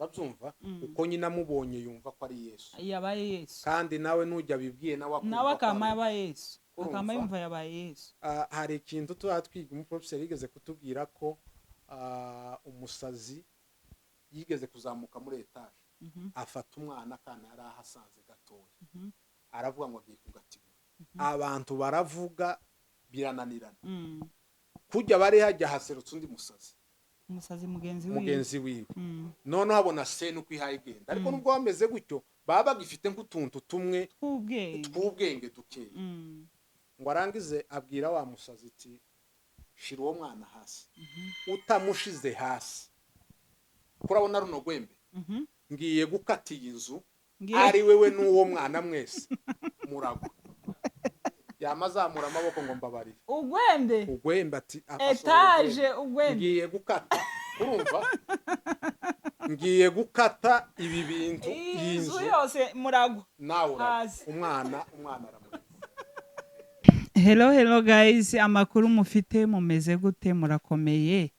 urabyumva uko nyine amubonye yumva ko ari Yesu yabaye Yesu kandi nawe nujya bibwiye nawe nawe akumva ko akama ari yabaye Yesu Urumva? akama yumva yabaye Yesu hari ikintu tuba twiga umuprofeseri yigeze kutubwira ko umusazi yigeze kuzamuka muri etaje afata umwana kandi yari ahasanze gatoya aravuga ngo agiye kugatibura abantu baravuga birananirana kujya bari hajya haserutse undi umusazi mugenzi wiwe none habona sene uko ihaye igenda ariko nubwo bameze gutyo baba bagifite nk'utuntu tumwe tw'ubwenge dukeya ngo arangize abwira wa musazi ati shira uwo mwana hasi utamushize hasi kurabona runo gwembe ngiye gukata iyi nzu ari wewe n'uwo mwana mwese muragwa yamazamura amaboko ngo mbabarire ugwembe ati etaje ugwembe ngiye gukata urumva ngiye gukata ibi bintu iyi nzu yose muragwa nawe umwana aramurika. Hello guys, amakuru mufite mumeze gute? Murakomeye?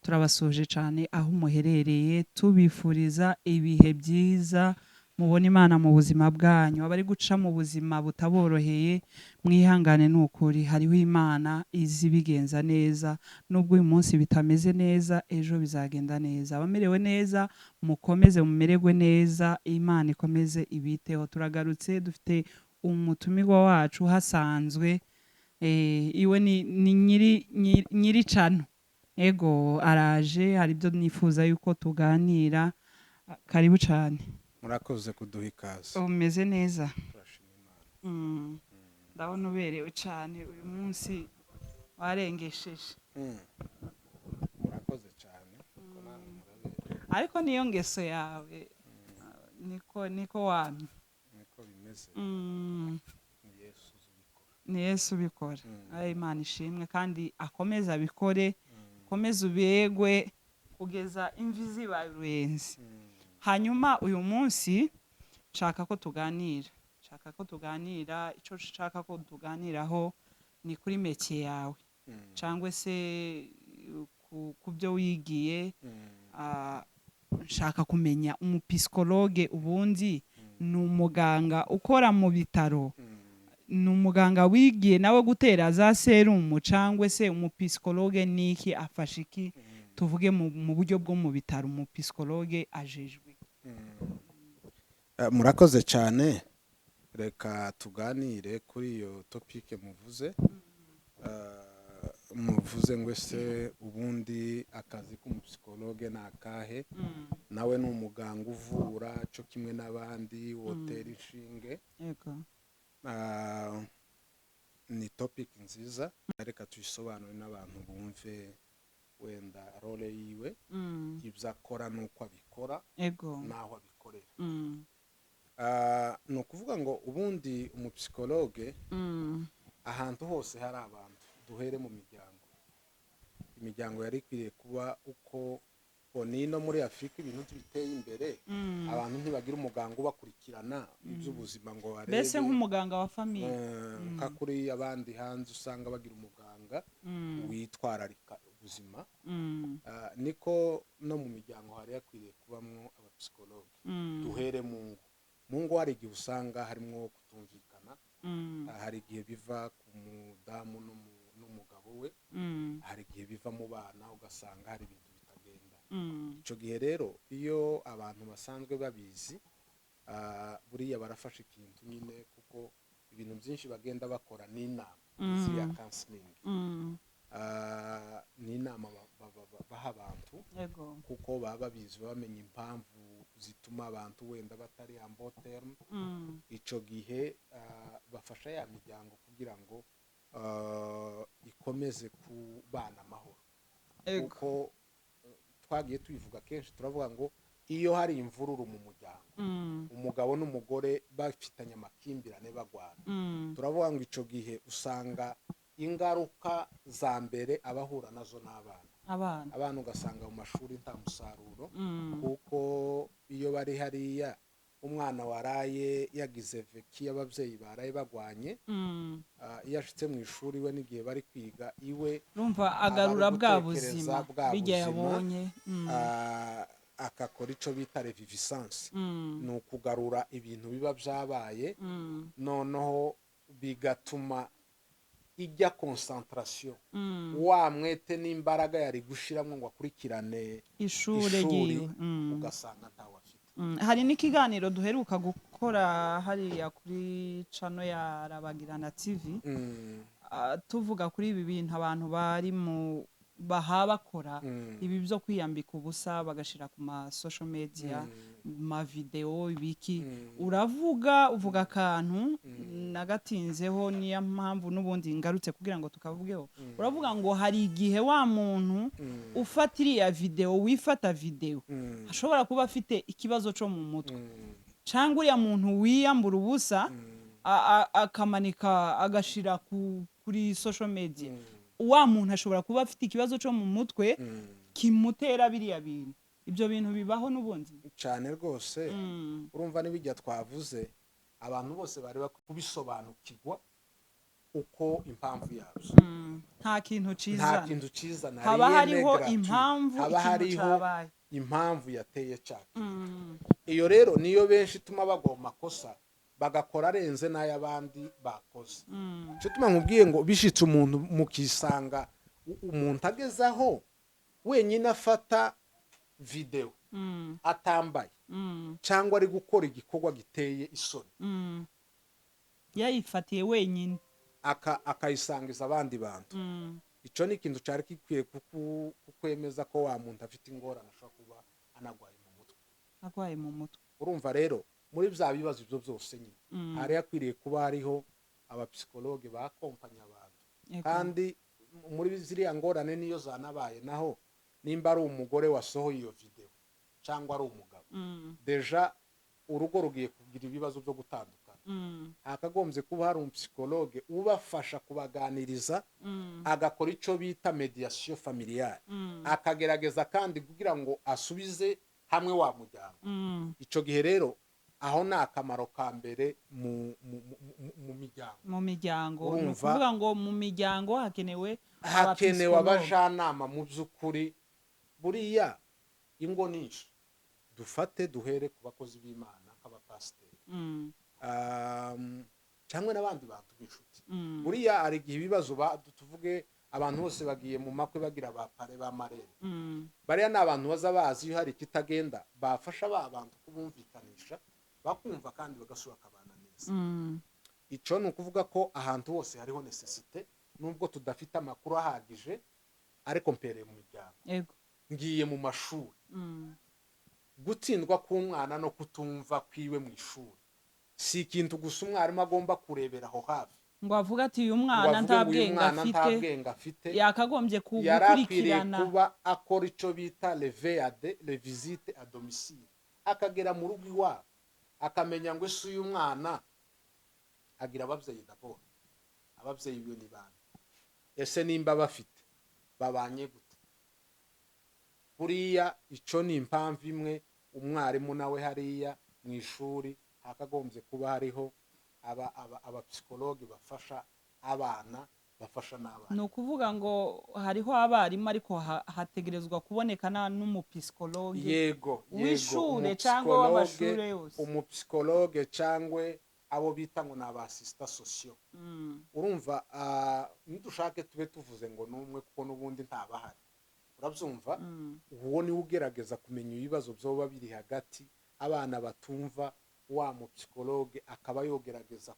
Turabasuje cyane aho muherereye, tubifuriza ibihe byiza, mubona Imana mu buzima bwanyu. Abari guca mu buzima butaboroheye mwihangane, n'ukuri hariho Imana izi bigenza neza, nubwo uyu munsi bitameze neza ejo bizagenda neza. Abamerewe neza mukomeze mumererwe neza, Imana ikomeze ibiteho. Turagarutse dufite umutumirwa wacu hasanzwe iwe ni nyiri cano ego araje, hari ibyo nifuza yuko tuganira. Karibu cyane. Murakoze kuduha ikaze. Umeze neza? Ndabona uberewe cyane uyu munsi, warengesheje. Murakoze cyane. Ariko niyo ngeso yawe niko wamye. Niko bimeze. Ni Yesu ubikora. Imana ishimwe kandi akomeza abikore, komeza ubegwe kugeza imvi zibaye uruyenzi. Hanyuma uyu munsi nshaka ko tuganira, icyo nshaka ko tuganiraho ni kuri meke yawe cyangwa se ku byo wigiye. Nshaka kumenya umupisikologe ubundi ni umuganga ukora mu bitaro, ni umuganga wigiye nawe gutera za serumu, cyangwa se umupisikologe niki afasha iki? Tuvuge mu buryo bwo mu bitaro, umupisikologe ajejwe. Murakoze cyane, reka tuganire kuri iyo topike muvuze. Muvuze ngo ese ubundi akazi k'umupisikologe ni akahe? Nawe ni umuganga uvura cyo kimwe n'abandi, wotera inshinge. Ni topic nziza, reka tuyisobanure n'abantu bumve wenda role yiwe, ibyo akora n'uko abikora n'aho abikorera. Ni ukuvuga ngo ubundi umupisikologe ahantu hose hari abantu, duhere mu miryango yari ikwiriye kuba uko nino muri Afurika ibintu biteye imbere, abantu ntibagira umuganga ubakurikirana iby'ubuzima ngo barebe, mbese nk'umuganga wa famiye nka kuri abandi hanze usanga bagira umuganga witwararika ubuzima. Niko no mu miryango hari yakwiriye kubamwo abapisikologe. Duhere mu ngo hari igihe usanga harimo kutumvikana, hari igihe biva ku mudamu n'umugabo we, hari igihe biva mu bana ugasanga hari ibintu bitagenda. Icyo gihe rero iyo abantu basanzwe babizi, buriya barafasha ikintu nyine, kuko ibintu byinshi bagenda bakora n'inama ziriya kansilingi, n'inama baha abantu, kuko baba babizi, bamenya impamvu zituma abantu wenda batari amboterme. Icyo gihe bafasha ya miryango kugira ngo ikomeze kubana amahoro, kuko twagiye tubivuga kenshi, turavuga ngo iyo hari imvururu mu muryango, umugabo n'umugore bafitanye amakimbirane bagwana, turavuga ngo icyo gihe usanga ingaruka za mbere abahura nazo n'abana ugasanga mu mashuri nta musaruro, kuko iyo bari hariya umwana waraye yagize veki, ababyeyi baraye bagwanye, iyo ashitse mu ishuri we n'igihe bari kwiga iwe urumva agarura bwa buzima bijya yabonye. akakora icyo bita revivisance, ni ukugarura ibintu biba byabaye noneho bigatuma ijya concentration wa mwete n'imbaraga yari gushiramo ngo akurikirane ishure ryiwe ugasanga ntawe afite. hari n'ikiganiro duheruka gukora hariya kuri chano ya Rabagirana TV tuvuga kuri ibi bintu abantu bari mu bakora ibi byo kwiyambika ubusa bagashira ku ma social media ma video ibiki uvuga akantu nagatinzeho niya mpamvu n'ubundi ngarutse kugira ngo tukavugeho. Uravuga ngo hari igihe wa muntu ufatiriya video wifata video ashobora kuba afite ikibazo cyo mu mutwe cyangwa uriya muntu wiyambura ubusa akamanika agashira kuri social media, wa muntu ashobora kuba afite ikibazo cyo mu mutwe kimutera biriya bintu. Ibyo bintu bibaho n'ubundi cyane rwose. Urumva n'ibijya twavuze abantu bose bari kubisobanukirwa uko impamvu yabyo nta kintu ciza haba hariho impamvu impamvu yateye cyane. Iyo rero niyo benshi tuma bagwa mu makosa bagakora arenze n'ay'abandi bakoze. Cyo tuma nkubwiye ngo bishitse umuntu mukisanga umuntu agezaho wenyine afata video atambaye cyangwa ari gukora igikorwa giteye isoni yayifatiye wenyine akayisangiza abandi bantu. Icyo ni ikintu cyari gikwiye kukwemeza ko wa muntu afite ingorane ashobora kuba agwaye mu mutwe. Urumva rero muri bya bibazo ibyo byose nyine hari yakwiriye kuba hariho abapsikologe bakompanya abantu, kandi muri ziriya ngorane niyo zanabaye naho nimba ari umugore wasohoye iyo video cyangwa ari umugabo deja urugo rugiye kugira ibibazo byo gutandukana, hakagombye kuba hari umupsikologe ubafasha kubaganiriza agakora icyo bita mediation familiale akagerageza kandi kugira ngo asubize hamwe wa muryango. Icyo gihe rero aho ni akamaro ka mbere mu miryango. Ni ukuvuga ngo mu miryango hakenewe abajanama mu by'ukuri. Buriya ingo nyinshi dufate duhere ku bakozi b'Imana nk'abapasiteri cyangwa n'abandi bantu b'inshuti. Buriya hari igihe ibibazo tuvuge abantu bose bagiye mu makwe bagira bapare ba marere, bariya ni abantu baza bazi iyo hari ikitagenda bafasha ba bantu kubumvikanisha bakumva kandi bagasubira akabana neza. Icyo ni ukuvuga ko ahantu hose hariho necessite nubwo tudafite amakuru ahagije, ariko mpereye mu miryango ngiye mu mashuri gutsindwa k'umwana no kutumva kwiwe mu ishuri si ikintu gusa umwarimu agomba kurebera aho hafi ngo avuga ati uyu mwana nta bwenge afite yakagombye gukurikirana, kuba akora icyo bita le visite à domicile, akagera mu rugo iwabo akamenya ngo ese uyu mwana agira ababyeyi d'abord, ababyeyi biwe ni bande, ese nimba bafite babanye gute. Buriya icyo ni impamvu imwe umwarimu nawe hariya mu ishuri hakagombye kuba hariho abapsikologe bafasha abana bafasha n'abana. Ni ukuvuga ngo hariho abarimu ariko hategerezwa kuboneka n'umupsikologe w'ishure cyangwa w'amashure yose, umupsikologe cyangwa abo bita ngo ni abasista sosiyo. Urumva nidushake tube tuvuze ngo n'umwe kuko n'ubundi ntabahari, urabyumva. Uwo niwe ugerageza kumenya ibibazo byoba biri hagati abana batumva, wa mupsikologe akaba yogerageza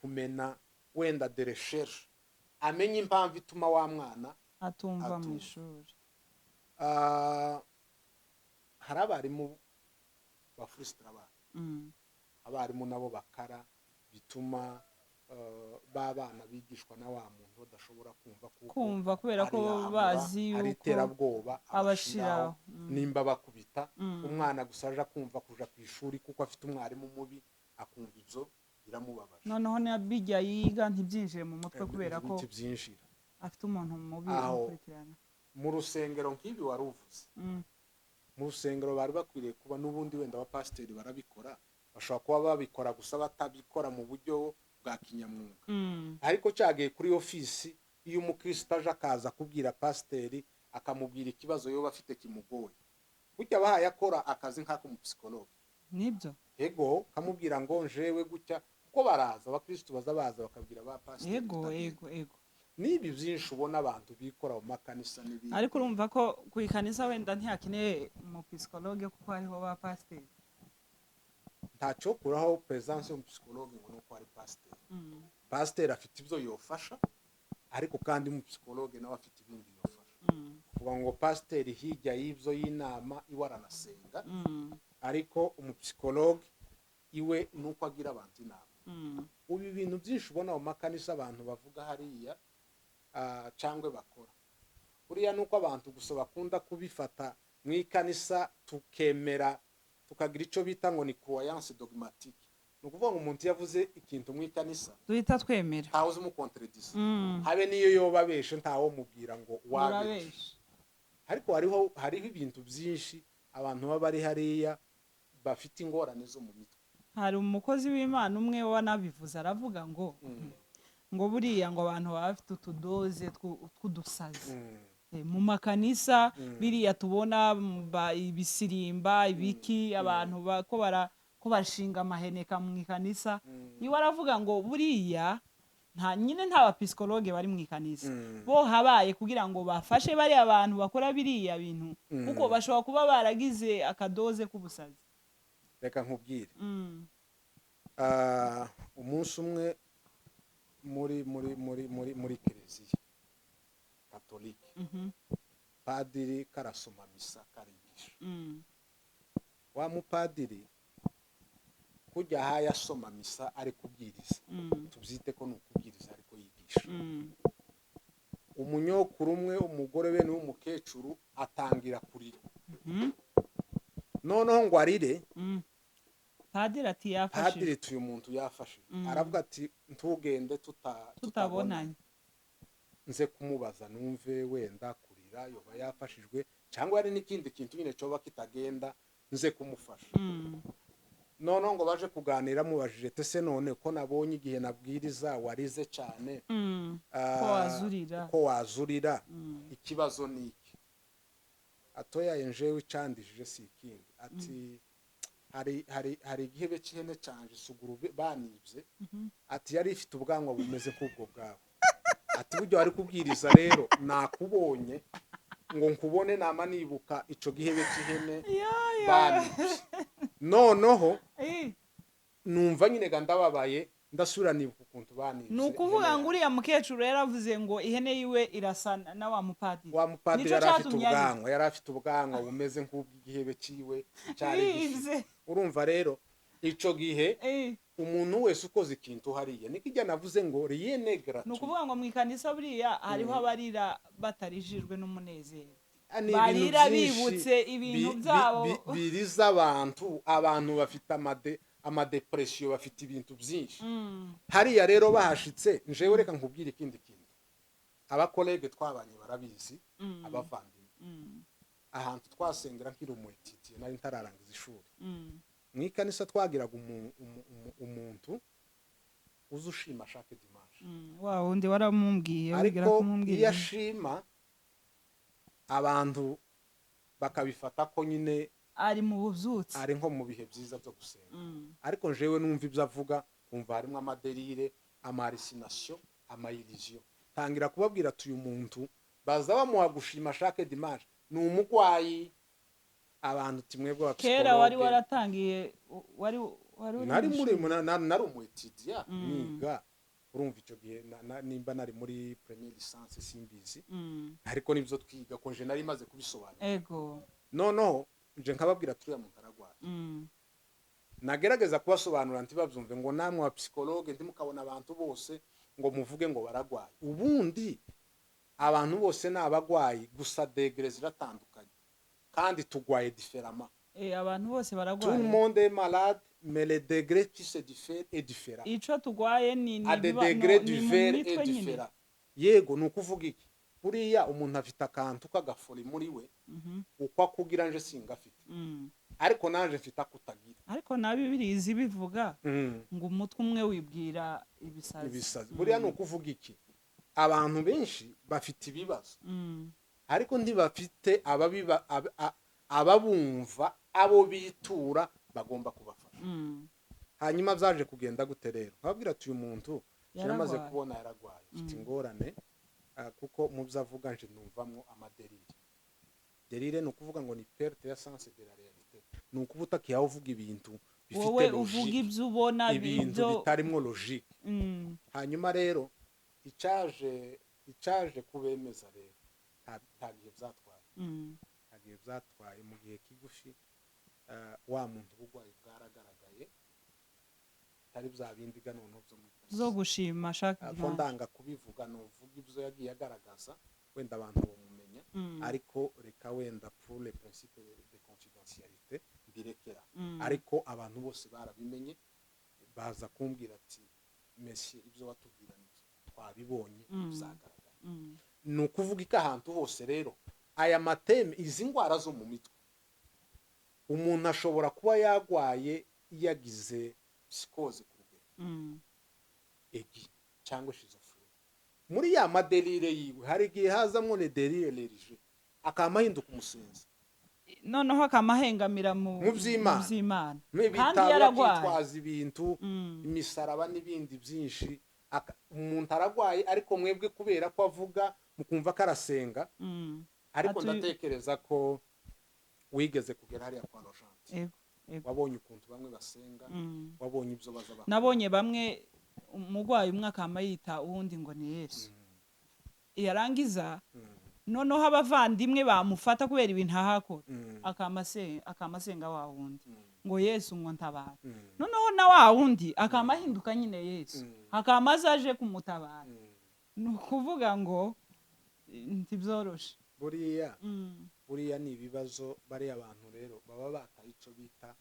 kumena wenda de recherche amenye impamvu ituma wa mwana atumva mu ishuri. hari abarimu bafrustra abana, abarimu nabo bakara bituma babana bigishwa na wa muntu badashobora kumva kubera ko bazi yuko ari terabwoba abashiraho nimba bakubita umwana gusa aje kumva kuja ku ishuri kuko afite umwarimu mubi akumva ibyo biramubabaje, noneho nabijya yiga ntibyinjire mu mutwe kubera ko afite umuntu mubi ukurikirana. Mu rusengero nk'ibi wari uvuze, mu rusengero bari bakwiriye kuba n'ubundi wenda abapasiteri barabikora, bashobora kuba babikora gusa batabikora mu buryo bwa kinyamwuga, ariko cyagiye kuri ofisi iyo umukristo aje akaza kubwira pasiteri akamubwira ikibazo yoba afite kimugoye, gutya bahaye akora akazi nk'ak'umupsikologe nibyo ego kamubwira ngo njewe gutya kuko baraza abakristo baza bakabwira ba pasiteri ego n'ibi byinshi ubona abantu bikora mu makanisa n'ibindi ariko urumva ko ku ikanisa wenda ntihakeneye umupsikologe kuko hariho ba pasiteri ntacyo kuraho presence y'umupsikologe ngo nuko ari pasiteri pasiteri afite ibyo yofasha ariko kandi umupsikologe nawe afite ibindi yofasha kuvuga ngo pasiteri hirya y'ibyo y'inama iwe aranasenga ariko umupsikologe iwe nuko agira abantu inama ubu ibintu byinshi ubona mu makanisa abantu bavuga hariya cyangwa bakora buriya nuko abantu gusa bakunda kubifata mu ikanisa tukemera tukagira icyo bita ngo ni croyance dogmatique ni ukuvuga ngo umuntu yavuze ikintu mu ikanisa duhita twemera ntawe uzimukontredisa habe niyo yoba abeshe ntawe mubwira ngo wabeshe ariko hariho ibintu byinshi abantu baba bari hariya bafite ingorane zo mu mitwe hari umukozi w'Imana umwe wanabivuze aravuga ngo buriya ngo abantu baba bafite utudoze tw'udusazi mu makanisa biriya tubona ibisirimba ibiki abantu ko bashinga amaheneka mu ikanisa niwe aravuga ngo buriya nta bapsikologe bari mu ikanisa bo habaye kugira ngo bafashe bariya abantu bakora biriya bintu kuko bashobora kuba baragize akadoze k'ubusazi. Reka nkubwire umunsi umwe muri kiliziya katolike padiri karasoma misa karigisha wa mupadiri kujya haya asoma misa ari kubwiriza tubyite ko ni ukubwiriza ariko yigisha umunyokuru umwe umugore we n'umukecuru atangira kurira noneho ngo arire padiri ati yafashije padiri tuyu muntu yafashe aravuga ati ntugende tutabonanye nze kumubaza numve wenda kurira yoba yafashijwe cyangwa hari n'ikindi kintu nyine cyoba kitagenda nze kumufasha noneho ngo baje kuganira mubajije tese none ko nabonye igihe nabwiriza warize cyane ko wazurira ikibazo ni iki atoya enjewe icandishije si ikindi ati hari igihebe cy'ihene cyanje suguru banibye ati yari ifite ubwanwa bumeze nk'ubwo bwawe ati buryo ari kubwiriza rero nakubonye ngo nkubone nama nibuka ico gihebe cy'ihene banibye noneho numva nyine gandababaye ndasubira nibuka ukuntu banibye ni ukuvuga ngo uriya mukecuru yaravuze ngo ihene yiwe irasa na wa mupadiri yari afite ubwanwa bumeze nk'ubw'igihebe cyiwe cyari gifite urumva rero ico gihe umuntu wese ukoze ikintu hariya niko ijya navuze ngo rien gratuit ni ukuvuga ngo mu ikanisa buriya hariho abarira batarijijwe n'umunezero barira bibutse ibintu byabo biriza abantu bafite amadepresiyo bafite ibintu byinshi hariya rero bahashitse njewe reka nkubwire ikindi kintu abakolege twabanye barabizi abavandimwe ahantu twasengera nkiri umuetitiye nari ntararangiza ishuri mu ikanisa twagiraga umuntu uzi ushima chaque dimanche wa wundi waramumbwiye ariko iyo ashima abantu bakabifata ko nyine ari mu bubyutse ari nko mu bihe byiza byo gusenga ariko jewe numva ibyo avuga kumva harimo amaderire amarisination amayilizio tangira kubabwira tuyu muntu baza bamuha gushima chaque dimanche ni umugwayi abantu timwebwe bakishobora kera wari waratangiye wari nari umuetidia niga urumva icyo gihe nimba nari muri premier licence simbizi ariko nibyo twiga ko je nari maze kubisobanura ego noneho nje nkababwira turiya muntu aragwaye nagerageza kubasobanura ntibabyumve ngo namwe wa psychologue ndimukabona abantu bose ngo muvuge ngo baragwaye ubundi abantu bose n'abagwayi gusa degré ziratandukanye kandi tugwaye différemment abantu bose baragwaye tout le monde est malade mais les degrés qui se diffèrent est différent ico tugwaye ni à des degrés divers et différents yego nukuvuga iki buriya umuntu afite akantu k'agafori muri we uko akugira nje singafite ariko nanje mfite akutagira ariko na Bibiliya bivuga ngo umutwe umwe wibwira ibisazi buriya nukuvuga iki abantu benshi bafite ibibazo ariko ntibafite ababumva abo bitura bagomba kubafasha. Hanyuma byaje kugenda gute rero? Nkababwira ati uyu muntu yaramaze kubona yaragwaye ufite ingorane, kuko mu byo avuga nje numvamwo amaderire. Derire ni ukuvuga ngo ni perte ya sens de la réalité, ni ukuba utakiyaho uvuga ibintu bifite uvuga ibyo ubona ibintu bitarimwo logique. Hanyuma rero icaje kubemeza rero nta gihe byatwaye mu gihe kigufi, wa muntu ubugwayi bwaragaragaye, atari bya bindi ga noneho zo gushima shaka ko ndanga kubivuga, novuga ibyo yagiye agaragaza wenda abantu bamumenya, ariko reka wenda pour les principes de confidentialité mbirekera. Ariko abantu bose barabimenye, baza kumbwira ati monsieur ibyo watubwira twabibonye bizagaragara. Ni ukuvuga ko ahantu hose rero aya mateme, izi ndwara zo mu mitwe, umuntu ashobora kuba yagwaye yagize psychose ku rugero egi cyangwa schizophrenie. Muri ya madelire yiwe hari igihe hazamwo le delire lerige, akamahinduka umusenzi, noneho akamahengamira mu by'Imana kandi yaragwaye, kwitwaza ibintu imisaraba n'ibindi byinshi. Umuntu aragwaye ariko mwebwe kubera ko avuga mukumva karasenga, ariko ndatekereza ko wigeze kugera hariya kwa Rojanti, wabonye ukuntu bamwe basenga, wabonye ibyo baza bakora. Nabonye bamwe umugwayi umwe akamayita uwundi ngo ni Yesu, yarangiza noneho abavandimwe bamufata kubera ibintu ahakora, akamasenga wa wundi ngo Yesu ngo ntabara. Noneho na wa wundi akamahinduka nyine Yesu, akamaza aje kumutabara. Ni ukuvuga ngo ntibyoroshe. Buriya ni ibibazo bari abantu rero baba bataye icyo bita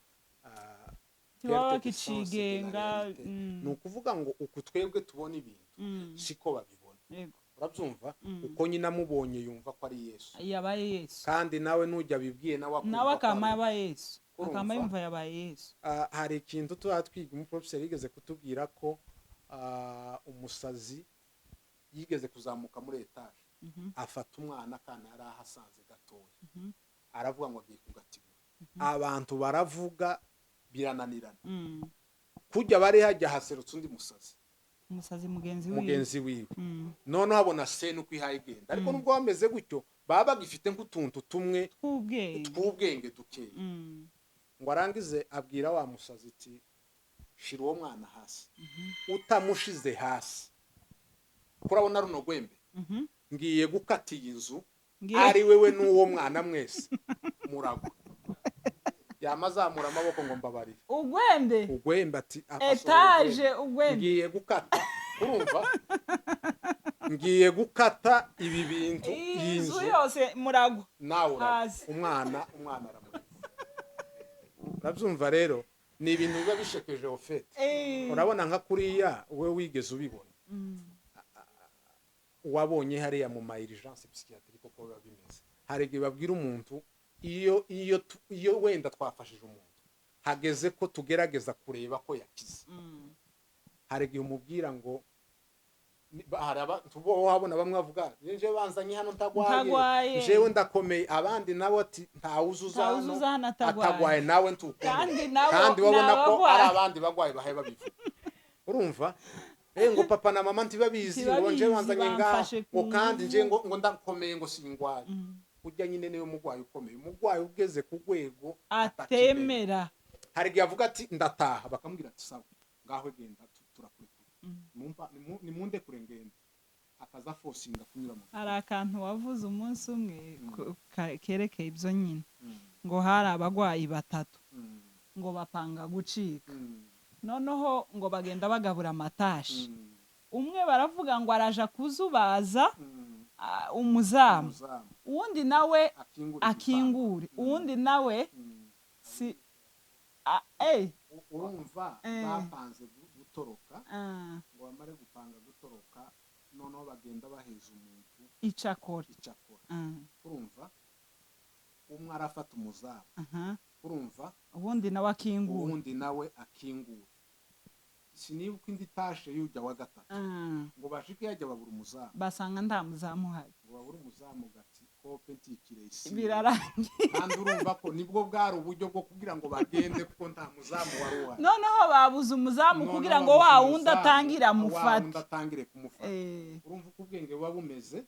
bakicigenga. Ni ukuvuga ngo uku twebwe tubona ibintu siko babibona. Urabyumva? Uko nyina amubonye yumva ko ari Yesu, yabaye Yesu, kandi nawe nujya bibwiye nawe akama yabaye Yesu, akama yumva yabaye Yesu. Hari ikintu twiga, umuprofeseri yigeze kutubwira ko umusazi yigeze kuzamuka muri etaje, afata umwana kana yari ahasanze gatoya, aravuga ngo agiye kugatibura. Abantu baravuga birananirana, kujya bari hajya haserutse undi umusazi mugenzi wiwe. Noneho abona sene uko ihaye igenda, ariko nubwo bameze gutyo baba bagifite nk'utuntu tumwe tw'ubwenge dukeya. Ngo arangize abwira wa musazi ati shira uwo mwana hasi, utamushize hasi kurabona runo gwembe ngiye gukata iyi nzu, ari wewe n'uwo mwana mwese muragwa. Yamazamura amaboko ngo mbabarire. Ugwembe ati etaje ugwembe ngiye gukata, urumva? Ngiye gukata ibi bintu, iyi nzu yose muragwa nawe umwana aramurika. Urabyumva rero ni ibintu biba bishekeje ofete. Urabona nka kuriya we wigeze ubibona, wabonye hariya mu ma urgence psychiatrique ko biba bimeze. Hari igihe babwira umuntu iyo wenda twafashije umuntu hageze ko tugerageza kureba ko yakize, hari igihe umubwira ngo wabona bamwe bavuga nje banzanye hano ntagwaye, jewe ndakomeye, abandi nabo ati ntawuzuza hano atagwaye nawe ntukomeye, kandi babona ko ari abandi bagwaye bahe babivuga. Urumva? Ngo papa na mama ntibabizi ngo nje banzanye ngo kandi nje ngo ndakomeye ngo singwaye. Ujya nyine niwe mugwayi ukomeye, umugwayi ugeze ku rwego atemera. Hari igihe avuga ati ndataha, bakamubwira ati sawa ngaho genda turakurekura, nimunde kure ngenda, akaza fosinga kunyura mu. Hari akantu wavuze umunsi umwe kerekeye ibyo nyine, ngo hari abagwayi batatu ngo bapanga gucika, noneho ngo bagenda bagabura amatashi. Umwe baravuga ngo araja kuzubaza umuzamu, uwundi nawe akingure, uwundi nawe si urumva bapanze gutoroka, ngo bamare gupanga gutoroka, noneho bagenda baheza umuntu icakora. Urumva? Umwe arafata umuzamu, urumva? Uwundi nawe akingura, sinibuka indi tashe yujya wa gatatu, ngo bashike yajya babura umuzamu, basanga nta muzamu uhari, ngo babura umuzamu gati telescope ntikire isi birarangiye kandi urumva ko nibwo bwari uburyo bwo kugira ngo bagende kuko nta muzamu wari uhari noneho babuze umuzamu kugira ngo wa wundi atangire amufate kumufata urumva uko ubwenge buba bumeze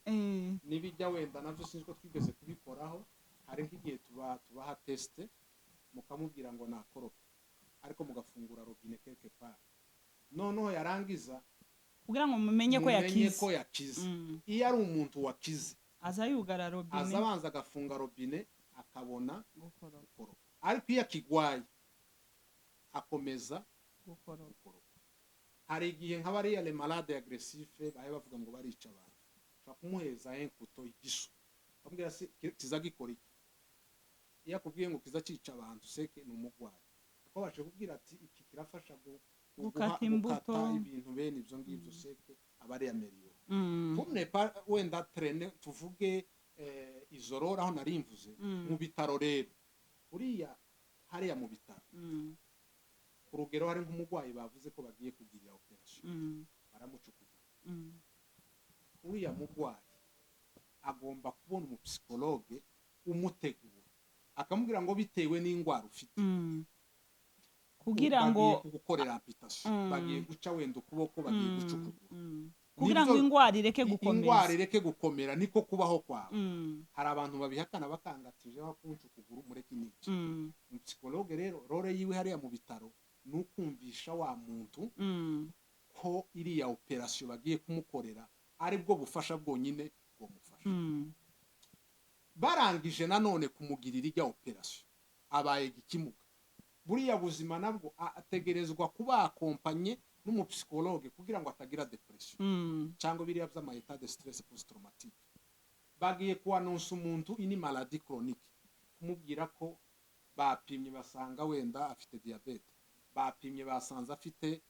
n'ibijya wenda navyo sinzi ko twigeze kubikoraho hari nk'igihe tubaha teste mukamubwira ngo nakorope ariko mugafungura robine quelque part noneho yarangiza kugira ngo mumenye ko yakize iyo ari umuntu wakize aza yugara robine aza abanza agafunga robine akabona gukoropa ariko iyo akigwaye akomeza gukoropa hari igihe nk'abariya les malades agressifs bahe bavuga ngo barica abantu ushaka kumuheza enkuto igisu bamubwira se kiza gikora iki iyo akubwiye ngo kiza cica abantu seke ni umugwayi kuko baje kubwira ati iki kirafasha gukata imbuto ibintu bene ibyo ngibyo seke abari ameliyo pumne pa wenda traîner tuvuge izorora aho narimvuze mu bitaro rero uriya hariya mu bitaro urugero hari nk'umugwayi bavuze ko bagiye kugirira operation baramucukura uriya mugwayi agomba kubona umupsikologe umutegura akamubwira ngo bitewe n'indwara ufite kugira ngo gukorera amputation bagiye guca wenda ukuboko bagiye gucukura kugira ngo indwara ireke gukomera niko kubaho kwawe hari abantu babihakana bakangatije bakunca ukuguru mureke n'iki umupsikologe rero role yiwe hariya mu bitaro nukumvisha wa muntu ko iriya operation bagiye kumukorera ari bwo bufasha bwonyine bwo mufasha barangije nanone kumugirira ijya operation abaye gikimuka buriya buzima nabwo ategerezwa kuba akompanye n'umupsikologe kugira ngo atagira depression cyangwa biriya by'ama état de stress post traumatique bagiye kuanonsa umuntu ini maladie chronique kumubwira ko bapimye basanga wenda afite diabete bapimye basanze afite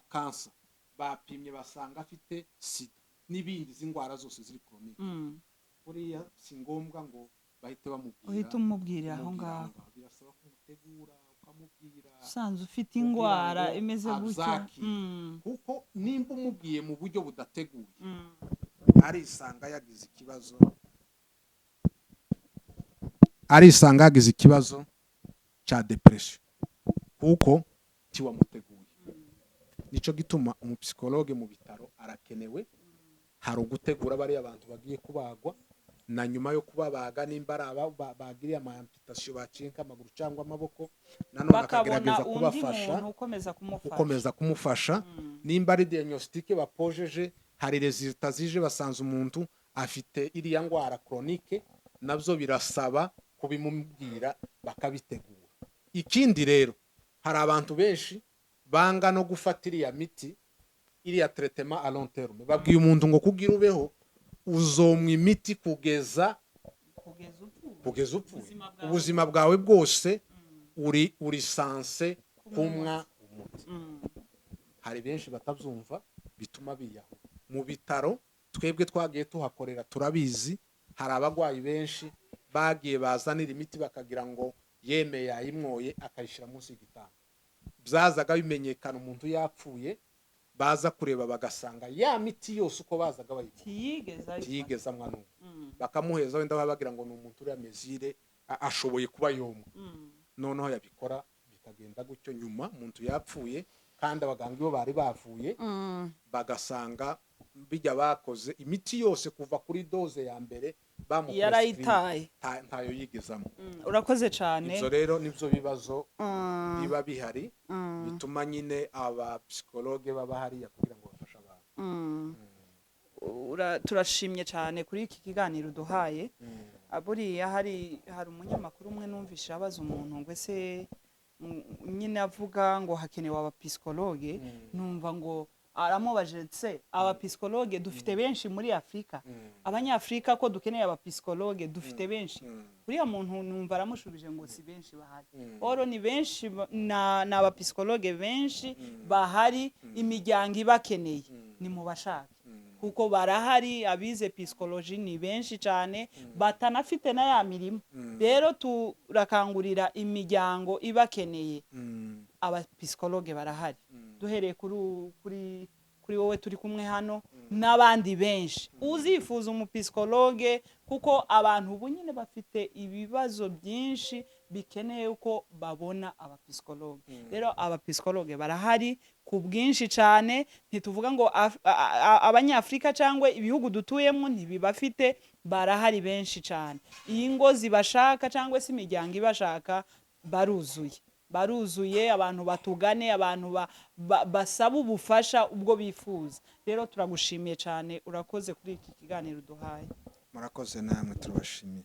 cancer bapimye basanga afite sida n'ibindi z'indwara zose ziri chronique buriya si ngombwa ngo bahite bamubwira uhita umubwira aho ngaho birasaba kumutegura ukamubwira sanze ufite indwara imeze gutya kuko nimba umubwiye mu buryo budateguye arisanga yagize ikibazo cya depression kuko tiwamuteguye nico gituma umupsikologe mu bitaro arakenewe hari ugutegura bari abantu bagiye kubagwa na nyuma yo kubabaga nimba araba bagiriye ama amputation bacinka amaguru cyangwa amaboko nanone akagerageza kubafasha ukomeza kumufasha nimba ari diagnostic bapojeje hari resultat zije basanze umuntu afite iriya ndwara chronique nabyo birasaba kubimubwira bakabitegura ikindi rero hari abantu benshi banga no gufata iriya miti iriya traitement à long terme babwiye umuntu ngo kugira ubeho uzomwa imiti kugeza upfuye ubuzima bwawe bwose uri sanse kumwa umuti hari benshi batabyumva bituma biyaho mu bitaro twebwe twagiye tuhakorera turabizi hari abagwayi benshi bagiye bazanira imiti bakagira ngo yeme yayimwoye akayishira munsi y'igitanda byazaga bimenyekana umuntu yapfuye baza kureba bagasanga ya miti yose uko bazaga bayigeza mwana bakamuheza wenda bagira ngo ni umuntu uri amezire ashoboye kuba yomwe noneho yabikora bikagenda gutyo nyuma umuntu yapfuye kandi abaganga iyo bari bavuye bagasanga bijya bakoze imiti yose kuva kuri doze ya mbere yarayitaye ntayo yigezamo urakoze cyane ibyo rero nibyo bibazo biba bihari bituma nyine aba psychologue baba hariya kugira ngo bafashe abantu turashimye cyane kuri iki kiganiro duhaye buriya hari umunyamakuru umwe numvishe abaza umuntu ngo ese nyine avuga ngo hakenewe aba psychologue numva ngo aramubaje se aba psychologue dufite benshi muri Afrika abanyafrika ko dukeneye aba psychologue dufite benshi uriya muntu numva aramushubije ngo si benshi bahari oro ni benshi na aba psychologue benshi bahari imiryango ibakeneye ni mu bashaka kuko barahari abize psychology ni benshi cyane batanafite na ya mirimo rero turakangurira imiryango ibakeneye aba psychologue barahari duhereye kuri kuri wowe turi kumwe hano n'abandi benshi uzifuza umupisikologe, kuko abantu ubu nyine bafite ibibazo byinshi bikeneye ko babona abapisikologe. Rero abapisikologe barahari ku bwinshi cyane, ntituvuga ngo abanyafurika cyangwa ibihugu dutuyemo ntibibafite, barahari benshi cyane. Iyi ngo zibashaka cyangwa se imiryango ibashaka baruzuye, abantu batugane, abantu basaba ubufasha ubwo bifuza. Rero turagushimiye cyane, urakoze kuri iki kiganiro duhaye. Murakoze namwe, turabashimiye.